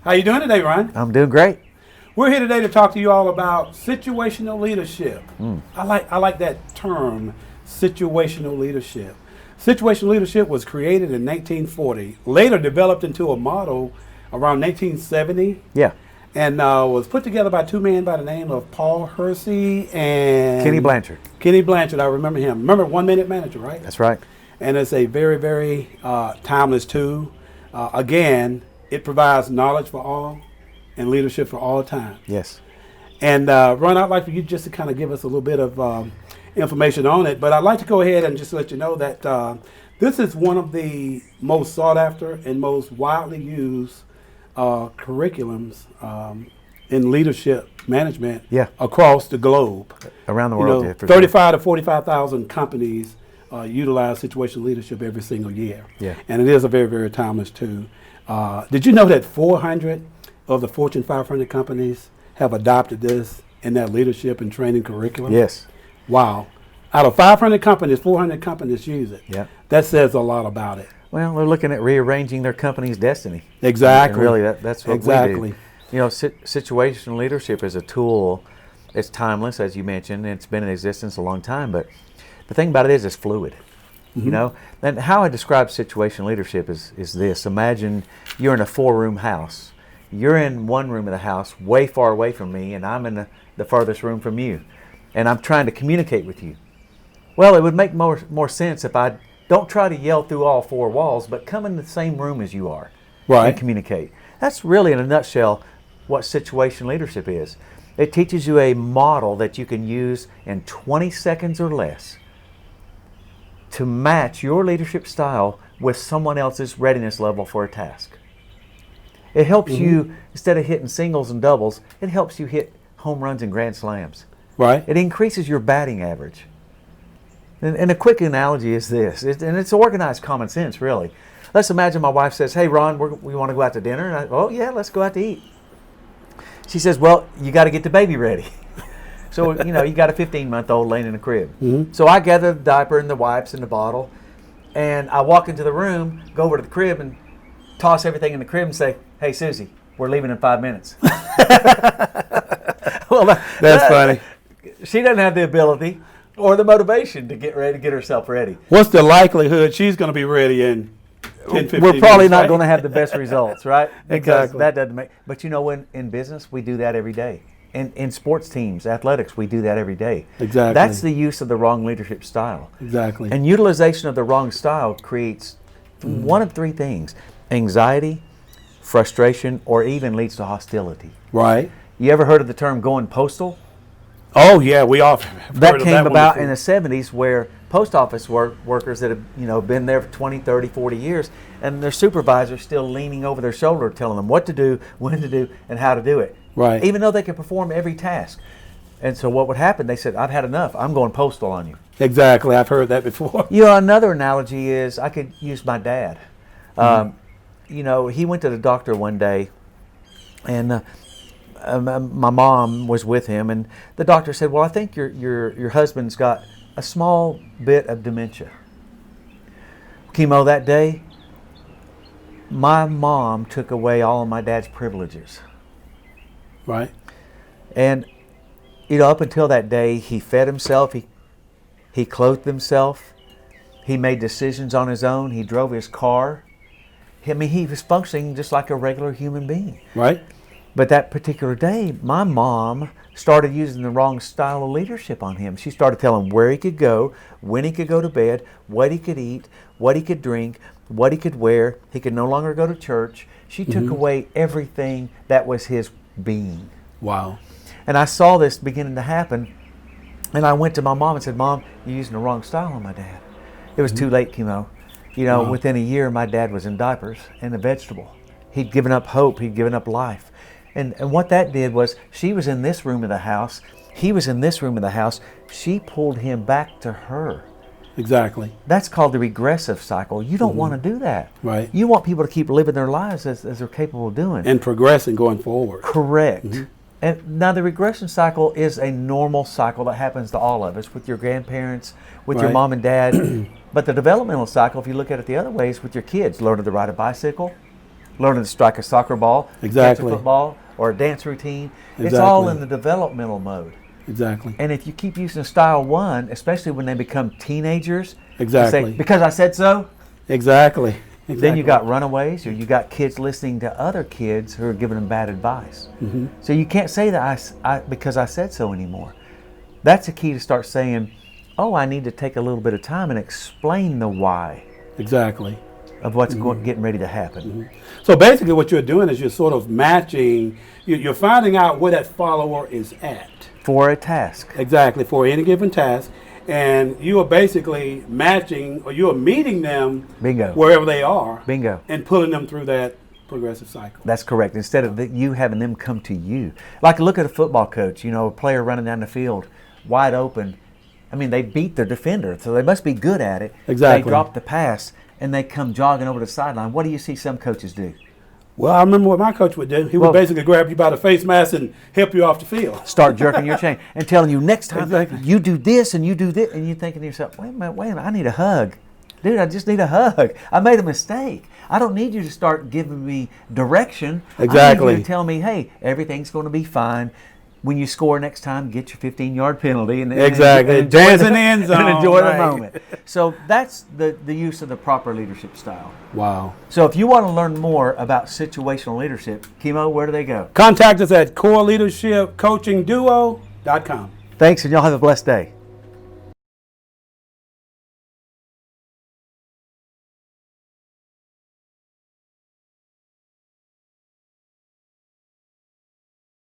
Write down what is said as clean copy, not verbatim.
How you doing today, Ron? I'm doing great. We're here today to talk to you all about situational leadership. I like that term, situational leadership. Situational leadership was created in 1940, later developed into a model around 1970. Yeah. And was put together by two men by the name of Paul Hersey and Kenny Blanchard. Kenny Blanchard, I remember him. Remember 1 Minute Manager, right? That's right. And it's a very, very timeless tool. Again, it provides knowledge for all and leadership for all time. Yes. And Ron, I'd like for you just to kind of give us a little bit of information on it. But I'd like to go ahead and just let you know that this is one of the most sought after and most widely used curriculums in leadership management across the globe. Around the world, yeah, 35 to 45,000 companies utilize situational leadership every single year. Yeah. And it is a very, very timeless tool. Did you know that 400 of the Fortune 500 companies have adopted this in their leadership and training curriculum? Yes. Wow. Out of 500 companies, 400 companies use it. Yeah. That says a lot about it. Well, they're looking at rearranging their company's destiny. Exactly. And really, that's what exactly. we do. You know, situational leadership is a tool. It's timeless, as you mentioned. It's been in existence a long time. But the thing about it is it's fluid. Mm-hmm. You know, and how I describe situational leadership is this. Imagine you're in a 4-room house. You're in one room of the house way far away from me, and I'm in the furthest room from you. And I'm trying to communicate with you. Well, it would make more sense if I don't try to yell through all 4 walls, but come in the same room as you are and communicate. That's really, in a nutshell, what situational leadership is. It teaches you a model that you can use in 20 seconds or less to match your leadership style with someone else's readiness level for a task. It helps you, instead of hitting singles and doubles, it helps you hit home runs and grand slams. Right. It increases your batting average. And a quick analogy is this, and it's organized common sense, really. Let's imagine my wife says, "Hey, Ron, we want to go out to dinner." And I go, "Oh, yeah, let's go out to eat." She says, "Well, you got to get the baby ready." So, you know, you got a 15-month-old laying in the crib. So I gather the diaper and the wipes and the bottle, and I walk into the room, go over to the crib, and toss everything in the crib and say, "Hey, Susie, we're leaving in 5 minutes." Well, that's funny. She doesn't have the ability or the motivation to get ready, to get herself ready. What's the likelihood she's going to be ready in 10, 15 We're probably minutes, not right? going to have the best results, right? Because Exactly. that doesn't make. But you know, in business, we do that every day. In sports teams, athletics, we do that every day. Exactly. That's the use of the wrong leadership style. Exactly. And utilization of the wrong style creates one of 3 things: anxiety, frustration, or even leads to hostility. Right. You ever heard of the term going postal? Oh, yeah, we all have That heard of came that about one in the 70s, where post office workers that have been there for 20, 30, 40 years, and their supervisors still leaning over their shoulder telling them what to do, when to do, and how to do it. Right. Even though they could perform every task. And so what would happen, they said, "I've had enough. I'm going postal on you." Exactly. I've heard that before. You know, another analogy is, I could use my dad. You know, he went to the doctor one day, and my mom was with him, and the doctor said, "Well, I think your husband's got a small bit of dementia." Chemo that day, my mom took away all of my dad's privileges. Right. And you know, up until that day, he fed himself, he clothed himself, he made decisions on his own, he drove his car. I mean, he was functioning just like a regular human being. Right. But that particular day, my mom started using the wrong style of leadership on him. She started telling him where he could go, when he could go to bed, what he could eat, what he could drink, what he could wear. He could no longer go to church. She took away everything that was his being. Wow. And I saw this beginning to happen, and I went to my mom and said, "Mom, you're using the wrong style on my dad." It was too late, chemo. You know, within a year, my dad was in diapers and a vegetable. He'd given up hope. He'd given up life. And what that did was, she was in this room of the house. He was in this room of the house. She pulled him back to her. Exactly. That's called the regressive cycle. You don't want to do that. Right. You want people to keep living their lives as they're capable of doing. And progressing going forward. Correct. And now the regression cycle is a normal cycle that happens to all of us, with your grandparents, with your mom and dad. But the developmental cycle, if you look at it the other way, is with your kids. Learning to ride a bicycle, learning to strike a soccer ball, Exactly. catch a football, or a dance routine. It's Exactly. all in the developmental mode. Exactly. And if you keep using style one, especially when they become teenagers, you Exactly. say, because I said so, Exactly. then you got runaways, or you got kids listening to other kids who are giving them bad advice. Mm-hmm. So you can't say that I because I said so anymore. That's the key to start saying, oh, I need to take a little bit of time and explain the why Exactly. of what's getting ready to happen. So basically what you're doing is you're sort of matching, you're finding out where that follower is at. For a task. Exactly, for any given task. And you are basically matching, or you are meeting them Bingo. wherever they are. Bingo. And pulling them through that progressive cycle. That's correct. Instead of you having them come to you. Like look at a football coach, a player running down the field, wide open. I mean, they beat their defender, so they must be good at it. Exactly. They drop the pass, and they come jogging over the sideline. What do you see some coaches do? Well, I remember what my coach would do. He would basically grab you by the face mask and help you off the field. Start jerking your chain and telling you next time Exactly. you do this and you do this, and you're thinking to yourself, wait a minute, I need a hug. Dude, I just need a hug. I made a mistake. I don't need you to start giving me direction. Exactly. I need you to tell me, hey, everything's going to be fine. When you score next time, get your 15-yard penalty and Exactly. and enjoy Dance in the end zone. and enjoy Right. the moment. So that's the use of the proper leadership style. Wow. So if you want to learn more about situational leadership, Kimo, where do they go? Contact us at coreleadershipcoachingduo.com. Thanks, and y'all have a blessed day.